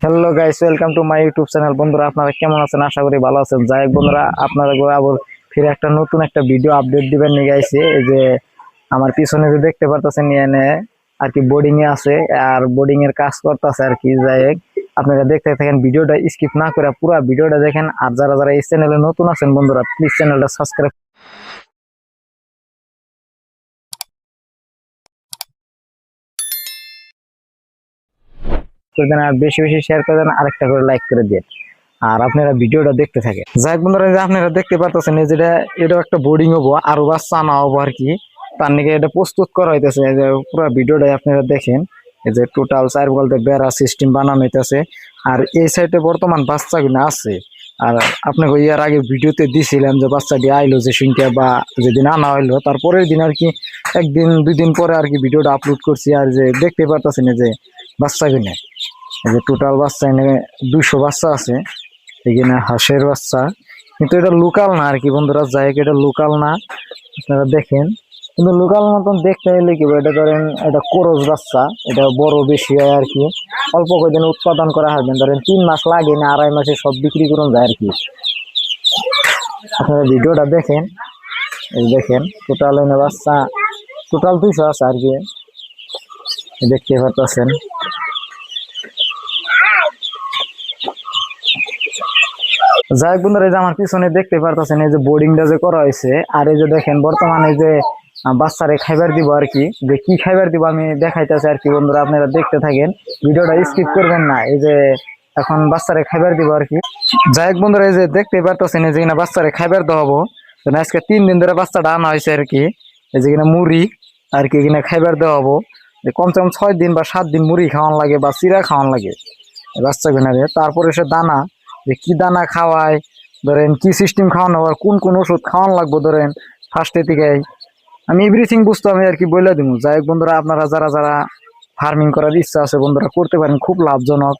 Hello guys, welcome to my YouTube channel. বন্ধুরা, আপনারা কেমন আছেন? আশা করি ভালো আছেন। যাই হোক বন্ধুরা, আপনারা আবার ফিরে একটা নতুন একটা ভিডিও আপডেট দিবেন নিয়ে গাইছে। এই যে আমার পিছনে যে দেখতে পারতেছেন নিয়ে এনে আর কি বোর্ডিং এ আছে, আর বোর্ডিং এর কাজ করতেছে আর কি। যাই হোক, আপনারা দেখতে থাকেন, ভিডিওটা স্কিপ না করে পুরো ভিডিওটা দেখেন। আর যারা যারা এই চ্যানেলে নতুন আছেন বন্ধুরা, প্লিজ চ্যানেলটা সাবস্ক্রাইব করে দেন, আর বেশি বেশি শেয়ার করে দেন, আরেকটা করে লাইক করে দিন। আর আপনারা ভিডিওটা দেখতে থাকেন। যাই হোক বন্ধুরা, যে আপনারা দেখতে পারতেছেন এই যেটা, এটাও একটা বোর্ডিং হবো, আরো বাচ্চা আনা হবো আর কি। তার নিকে এটা প্রস্তুত করা হইতেছে। এই যে পুরো ভিডিওটাই আপনারা দেখেন। এই যে টোটাল 4 বলতে বেড়া সিস্টেম বানানো হইতেছে। আর এই সাইডে বর্তমান বাচ্চা গুলো আছে। আর আপনাকে ইয়ার আগে ভিডিওতে দিছিলাম যে বাচ্চাটি আইলো যে সংখ্যা, বা যেদিন আনা হইলো তারপরের দিন আর কি, একদিন দুই দিন পরে আর কি ভিডিওটা আপলোড করছি। আর যে দেখতে পারতেছেন এই যে বাচ্চা কিনে, এই যে টোটাল বাচ্চা এনে 200 বাচ্চা আছে এখানে, হাঁসের বাচ্চা। কিন্তু এটা লোকাল না আর কি বন্ধুরা। যাই হোক, এটা লোকাল না, আপনারা দেখেন। কিন্তু লোকাল মতন দেখতে হলে কি, এটা ধরেন এটা কোরস বাচ্চা, এটা বড় বেশি হয় আর কি। অল্প কয়েকদিন উৎপাদন করা হয়, ধরেন 3 মাস লাগে না, 2.5 মাসে সব বিক্রি করুন যায় আর কি। আপনারা ভিডিওটা দেখেন, এই দেখেন টোটাল এনে বাচ্চা টোটাল 200 আছে আর কি, দেখতে পাচ্ছেন। যাই হোক বন্ধুরা, এই যে আমার পিছনে দেখতে পারতেছেন এই যে বোর্ডিংটা যে করা হয়েছে। আর এই যে দেখেন বর্তমানে যে বাচ্চারে খাইবার দিব আর কি, যে কি খাইবার দিব আমি দেখাইতেছি আর কি বন্ধুরা। আপনারা দেখতে থাকেন, ভিডিওটা স্কিপ করবেন না। এই যে এখন বাচ্চারে খাইবার দিব আর কি। যাই হোক বন্ধুরা, এই যে দেখতে পারতেছেন এই যে কিনা বাচ্চারে খাইবার দেওয়াবো। আজকে 3 দিন ধরে বাচ্চাটা আনা হয়েছে আর কি। এই যে কিনা মুড়ি আর কি কিনা খাইবার দেওয়াবো। কমসে কম 6 দিন বা 7 দিন মুড়ি খাওয়ান লাগে বা চিরা খাওয়ান লাগে বাচ্চা কিনারে। তারপরে সে দানা, যে কি দানা খাওয়ায়, ধরেন কি সিস্টেম খাওয়ানো, আবার কোন কোন ওষুধ খাওয়ান লাগবো, ধরেন ফার্স্টে থেকে আমি এভরিথিং বুঝতে আমি আর কি বলে দিব। যাই হোক বন্ধুরা, আপনারা যারা যারা ফার্মিং করার ইচ্ছা আছে বন্ধুরা, করতে পারেন, খুব লাভজনক।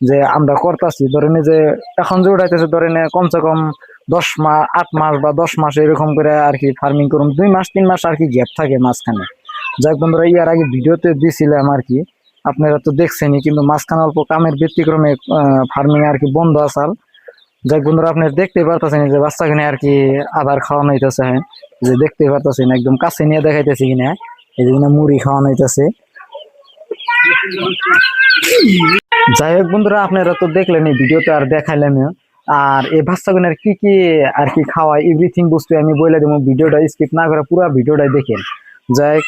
যে আমরা করতেছি, ধরেন এই যে এখন যে উঠাইতেছে, ধরেন কমসে কম 10 মাস 8 মাস বা 10 মাস এরকম করে আর কি ফার্মিং করুন। 2 মাস 3 মাস আর কি গ্যাপ থাকে মাঝখানে। যাই হোক বন্ধুরা, ইয়ার আগে ভিডিওতে দিছিলাম আর কি, আপনারা তো দেখছেনই। কিন্তু মাঝখানে অল্প কামের ব্যতিক্রমে ফার্মিং আর কি বন্ধ আসাল। যাক বন্ধুরা, আপনি দেখতে পারতেছেন যে বাচ্চা কিনে আর কি আবার খাওয়ানো হইতেছে। হ্যাঁ, যে দেখতে পারতেছেন একদম কাছে নিয়ে দেখাইতেছি কিনা, এই যে কিনা মুড়ি খাওয়ানো হইতেছে। যাই হোক বন্ধুরা, আপনারা তো দেখলেন এই ভিডিওতে, আর দেখাইলাম। আর এই বাচ্চাগুলোর কি কি আর কি খাওয়ায় এভরিথিং বস্তু আমি বলে দেবো। ভিডিওটা স্কিপ না করে পুরো ভিডিওটাই দেখেন। যাই হোক,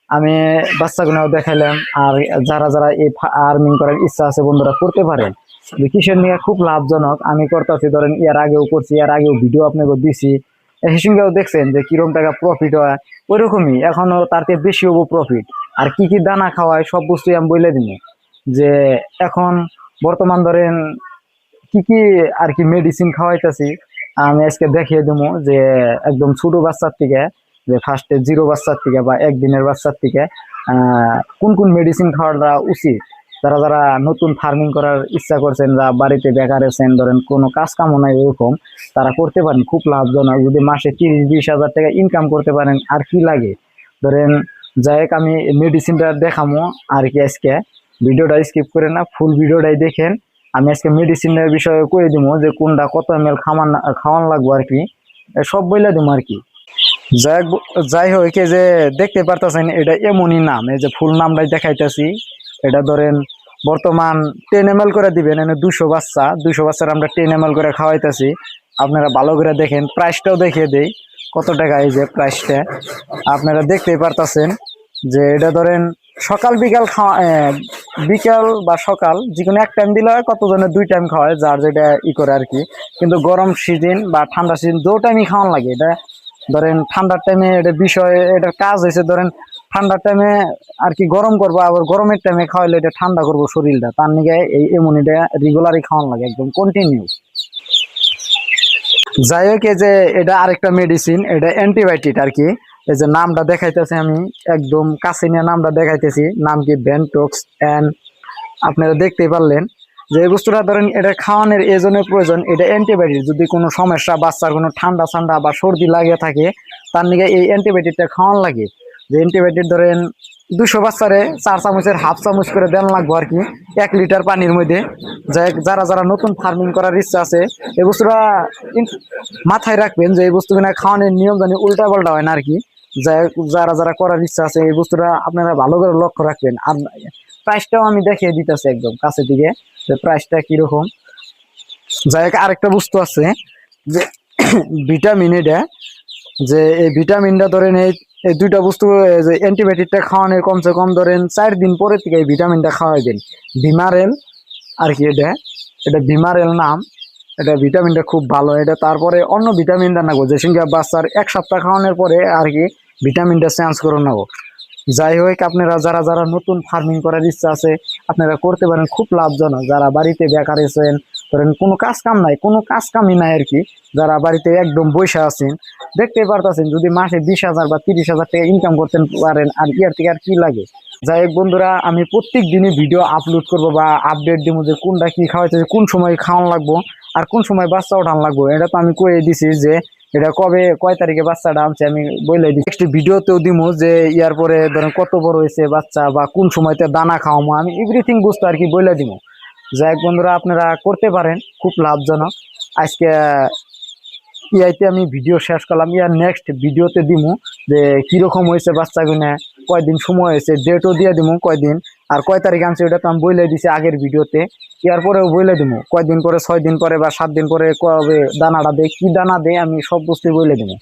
আমি বাচ্চাগুলোও দেখাইলাম। আর যারা যারা এই ফার্মিং করার ইচ্ছা আছে বন্ধুরা, করতে পারেন। কিসের নিয়ে খুব লাভজনক আমি করতেছি, ধরেন এর আগেও করছি, এর আগেও ভিডিও আপনাকে দিছি। এই সঙ্গেও দেখছেন যে কিরকম টাকা প্রফিট হয়। ওইরকমই এখনো তার থেকে বেশি হবো প্রফিট। আর কি কি দানা খাওয়ায় সব বস্তু আমি বলে দিই। যে এখন বর্তমান ধরেন কি কি আর কি মেডিসিন খাওয়াইতেছি আমি আজকে দেখিয়ে দেবো। যে একদম ছোট বাচ্চার থেকে, যে ফার্স্টে 0 বাচ্চার থেকে বা একদিনের বাচ্চার থেকে কোন কোন মেডিসিন খাওয়াটা উচিত। যারা যারা নতুন ফার্মিং করার ইচ্ছা করছেন, বা বাড়িতে বেকার আছেন, ধরেন কোনো কাজ কামও নাই এরকম, তারা করতে পারেন, খুব লাভজনক। যদি মাসে 30-20 হাজার টাকা ইনকাম করতে পারেন, আর কি লাগে ধরেন। যাই হোক, আমি মেডিসিনটা দেখামো আর কি আজকে। ভিডিওটা স্কিপ করে না, ফুল ভিডিওটাই দেখেন। আমি আজকে মেডিসিনের বিষয়ে কয়ে দিব, যে কোনটা কত ml খাওয়ান লাগবো আর কি, সব বলে দিব আর কি। যাই হোক, এই যে দেখতে পারতেছেন এটা এমনই নাম, এই যে ফুল নামটাই দেখাইতেছি। এটা ধরেন বর্তমান 10 ml করে দিবেন। এনে 200 বাচ্চার আমরা 10 ml করে খাওয়াইতেছি। আপনারা ভালো করে দেখেন, প্রাইসটাও দেখিয়ে দেই কত টাকা। এই যে প্রাইসটা আপনারা দেখতেই পারতেছেন, যে এটা ধরেন সকাল বিকাল খাওয়া, বিকাল বা সকাল যে কোনো এক টাইম দিলে হয়, কতজনের 2 টাইম খাওয়ায়, যার যেটা করে আর কি। কিন্তু গরম সিজন বা ঠান্ডা সিজন 2 টাইমই খাওয়ান লাগে। এটা ধরেন ঠান্ডার টাইমে এটা বিষয়, এটার কাজ হয়েছে ধরেন ঠান্ডার টাইমে আর কি গরম করবো, আবার গরমের টাইমে খাওয়াইলে এটা ঠান্ডা করবো শরীরটা। তার নিগে এই এমনিটা রেগুলারই খাওয়ান লাগে, একদম কন্টিনিউ। যাই হোক, এই যে এটা আরেকটা মেডিসিন, এটা অ্যান্টিবায়োটিক আর কি। এই যে নামটা দেখাইতেছি আমি, একদম কাছে নিয়ে নামটা দেখাইতেছি। নাম কি ভেন্টক্স এন্ড। আপনারা দেখতেই পারলেন যে এই বস্তুটা ধরেন এটা খাওয়ানোর এজনের প্রয়োজন। এটা অ্যান্টিবায়োটিক, যদি কোনো সমস্যা, বাচ্চার কোনো ঠান্ডা ঠান্ডা বা সর্দি লাগে থাকে, তার নিগে এই অ্যান্টিবায়োটিকটা খাওয়ান লাগে। যে অ্যান্টিবায়োটিক ধরেন 200 বাচ্চারে 4 চামচের হাফ চামচ করে দেন লাগবো আর কি 1 লিটার পানির মধ্যে। যারা যারা নতুন ফার্মিং করার ইচ্ছা আছে এই বস্তুটা মাথায় রাখবেন যে এই বস্তুগুলো খাওয়ানোর নিয়ম জানি উল্টা পাল্টা হয় না আর কি। যারা যারা করার ইচ্ছা আছে এই বস্তুটা আপনারা ভালো করে লক্ষ্য রাখবেন। আর প্রাইসটাও আমি দেখিয়ে দিতেছি একদম কাছে দিকে যে প্রাইসটা কিরকম। যাই হোক, আরেকটা বস্তু আছে যে ভিটামিন, এটা যে এই ভিটামিনটা ধরেন এই দুইটা বস্তু যে অ্যান্টিবায়োটিকটা খাওয়ানোর কমসে কম ধরেন 4 দিন পরে থেকে এই ভিটামিনটা খাওয়াই দেন। ভিমারেল আর কি, এটা এটা ভিমারেল নাম। এটা ভিটামিনটা খুব ভালো। এটা তারপরে অন্য ভিটামিনটা নেবো যে সঙ্গে বাচ্চার 1 সপ্তাহ খাওয়ানোর পরে আর কি ভিটামিনটা চেঞ্জ করে নেবো। যাই হোক, আপনারা যারা যারা নতুন ফার্মিং করার ইচ্ছা আছে আপনারা করতে পারেন, খুব লাভজনক। যারা বাড়িতে বেকার আছেন, ধরেন কোনো কাজ কাম নাই, কোনো কাজ কামই নাই আর কি, যারা বাড়িতে একদম বসে আছেন, দেখতে পারতেছেন যদি মাসে 20,000 বা 30,000 টাকা ইনকাম করতে পারেন, আর ইয়ার থেকে আর কি লাগে। যাই হোক বন্ধুরা, আমি প্রত্যেক দিনই ভিডিও আপলোড করব বা আপডেট দেবো যে কোনটা কি খাওয়াইতে, কোন সময় খাওয়ান লাগবো আর কোন সময় বাচ্চা ওঠান লাগবো। এটা তো আমি কয়ে দিছি যে এটা কবে কয় তারিখে বাচ্চাটা আনছে আমি বলে দিই। নেক্সট ভিডিওতেও দিমু যে ইয়ার পরে ধরেন কত বড় হয়েছে বাচ্চা বা কোন সময়তে দানা খাওয়াবো, আমি এভরিথিং বুঝতে আর কি বলে দিব। যাই হোক বন্ধুরা, আপনারা করতে পারেন, খুব লাভজনক। আজকে ইয়াইতে আমি ভিডিও শেষ করলাম। ইয়ার নেক্সট ভিডিওতে দিমু যে কিরকম হয়েছে বাচ্চাগুলো, কয়দিন সময় হয়েছে, ডেটও দিয়ে দিমু কয়দিন আর কয় তারিখ আনছে, ওটা তো আমি বলে দিছি আগের ভিডিওতে। ইয়ার পরেও বলে দিমু কয়দিন পরে, 6 দিন পরে বা 7 দিন পরে কবে দানাটা দেয়, কি দানা দেয়, আমি সব বস্তু বলে দিমু।